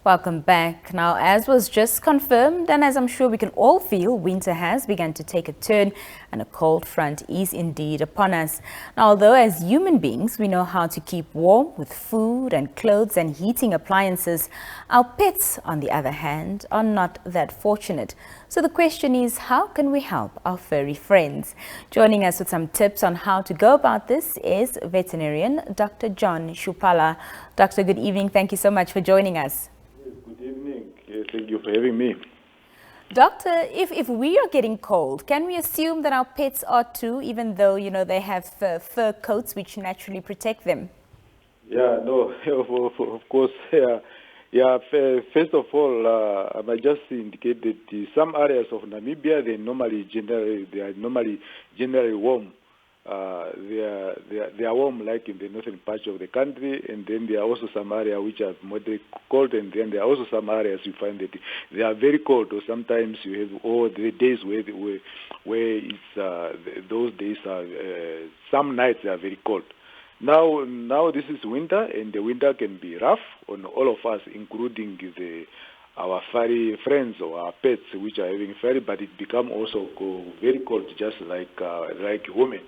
Welcome back. Now, as was just confirmed, and as I'm sure we can all feel, winter has begun to take a turn and a cold front is indeed upon us. Now, although as human beings, we know how to keep warm with food and clothes and heating appliances, our pets, on the other hand, are not that fortunate. So the question is, how can we help our furry friends? Joining us with some tips on how to go about this is veterinarian Dr. John Shoopala. Doctor, good evening. Thank you so much for joining us. Good evening. Thank you for having me. Doctor, if we are getting cold, can we assume that our pets are too, even though, they have fur coats which naturally protect them? Yeah, no, of course. First of all, I might just indicate that some areas of Namibia, they are normally generally warm. They are warm, like in the northern part of the country, and then there are also some areas which are moderate cold, and then there are also some areas you find that they are very cold. Or sometimes you have all the days where those days are some nights they are very cold. Now this is winter, and the winter can be rough on all of us, including our furry friends or our pets which are having furry, but it become also very cold, just like women.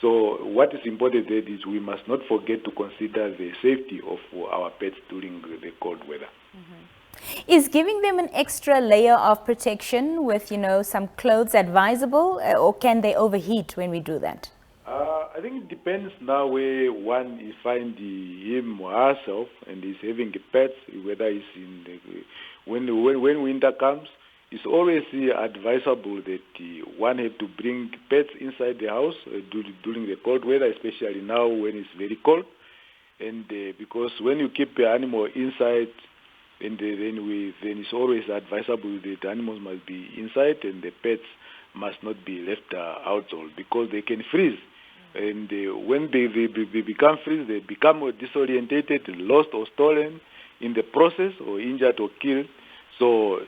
So what is important there is we must not forget to consider the safety of our pets during the cold weather. Mm-hmm. Is giving them an extra layer of protection with, some clothes advisable, or can they overheat when we do that? I think it depends now where one is finding him or herself and is having pets, whether it's in when winter comes. It's always advisable that one have to bring pets inside the house during the cold weather, especially now when it's very cold. And because when you keep the animal inside, then it's always advisable that the animals must be inside and the pets must not be left outside because they can freeze. And when they become freeze, they become disorientated, lost or stolen in the process, or injured or killed. So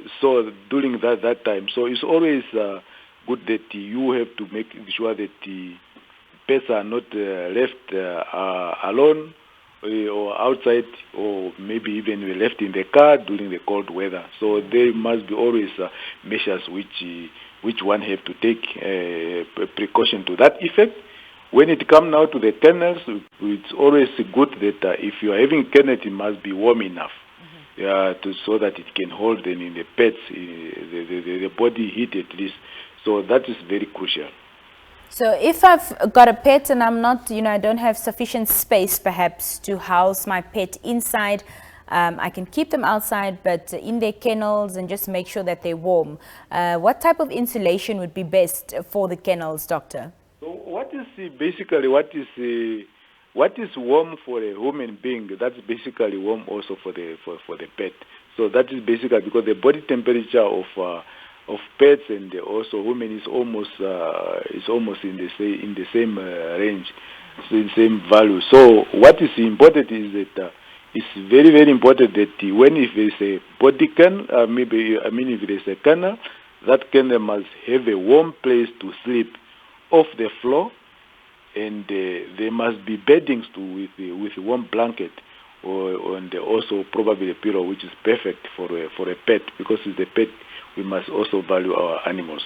during that time, so it's always good that you have to make sure that the pets are not left alone or outside, or maybe even left in the car during the cold weather. So there must be always measures which one have to take precaution to that effect. When it comes now to the kennels, it's always good that if you are having kennels, it must be warm enough. So that it can hold them in the pets, the body heat at least. So that is very crucial. So if I've got a pet and I'm not, I don't have sufficient space perhaps to house my pet inside, I can keep them outside, but in their kennels, and just make sure that they're warm. What type of insulation would be best for the kennels, doctor? So what is warm for a human being, that's basically warm also for the pet. So that is basically because the body temperature of pets and also women is almost in the same range, in the same value. So what is important is that it's very, very important that if there's a body can, if there's a kennel, that kennel must have a warm place to sleep off the floor, and there must be beddings with a warm blanket, and also probably a pillow, which is perfect for a pet, because it's a pet. We must also value our animals.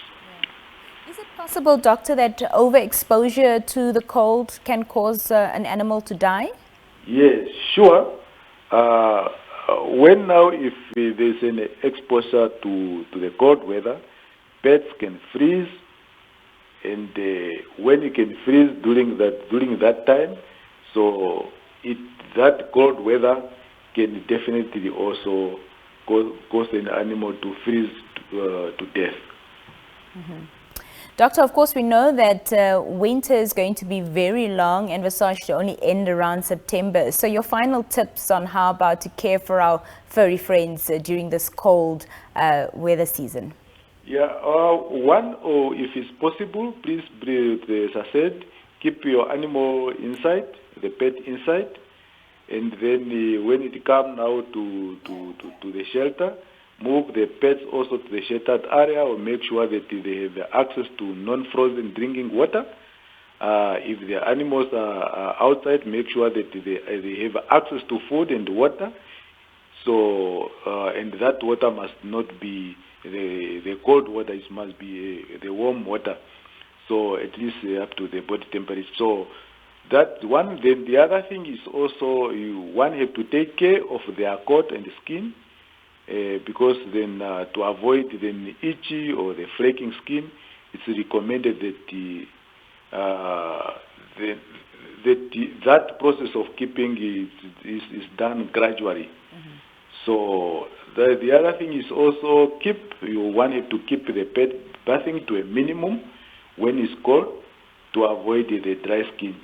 Yeah. Is it possible, doctor, that overexposure to the cold can cause an animal to die? Yes, sure. If there's an exposure to the cold weather, pets can freeze. And when it can freeze during that time, so that cold weather can definitely also cause an animal to freeze to death. Mm-hmm. Doctor, of course, we know that winter is going to be very long and visage to only end around September. So your final tips on how about to care for our furry friends during this cold weather season? Yeah, or if it's possible, please, as I said, keep your animal inside, the pet inside, and then when it comes now to the shelter, move the pets also to the sheltered area, or make sure that they have access to non-frozen drinking water. If the animals are outside, make sure that they have access to food and water. So and that water must not be the cold water. It must be the warm water. So at least up to the body temperature. So that one. Then the other thing is also one have to take care of their coat and skin, because then to avoid the itchy or the flaking skin, it's recommended that that process of keeping is done gradually. So the other thing is also one have to keep the pet bathing to a minimum when it's cold to avoid the dry skin.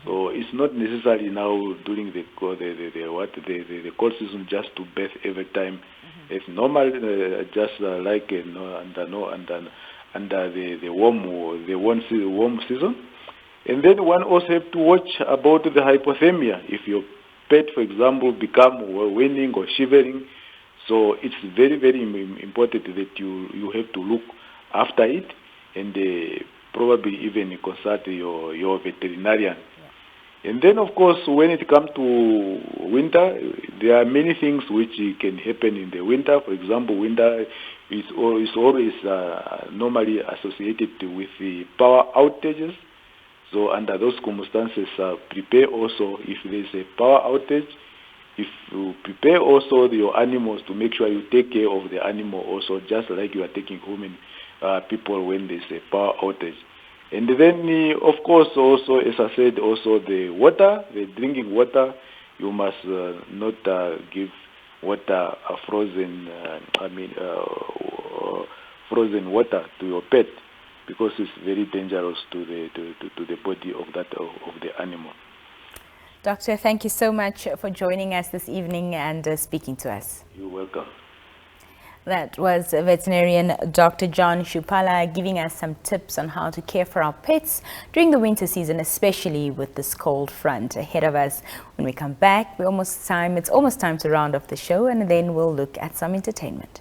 So it's not necessary now during the cold season just to bathe every time. It's normal, just like under the warm season. And then one also have to watch about the hypothermia. If your pet, for example, become waning or shivering, so it's very, very important that you have to look after it, and probably even consult your veterinarian. Yeah. And then, of course, when it comes to winter, there are many things which can happen in the winter. For example, winter is always normally associated with the power outages. So under those circumstances, prepare also if there is a power outage. If you prepare also your animals to make sure you take care of the animal also, just like you are taking human people when there is a power outage. And then, of course, also, as I said, also the water, the drinking water, you must not give water frozen water to your pet, because it's very dangerous to the body of the animal. Doctor, thank you so much for joining us this evening and speaking to us. You're welcome. That was veterinarian Dr. John Shoopala giving us some tips on how to care for our pets during the winter season, especially with this cold front ahead of us. When we come back, it's almost time to round off the show, and then we'll look at some entertainment.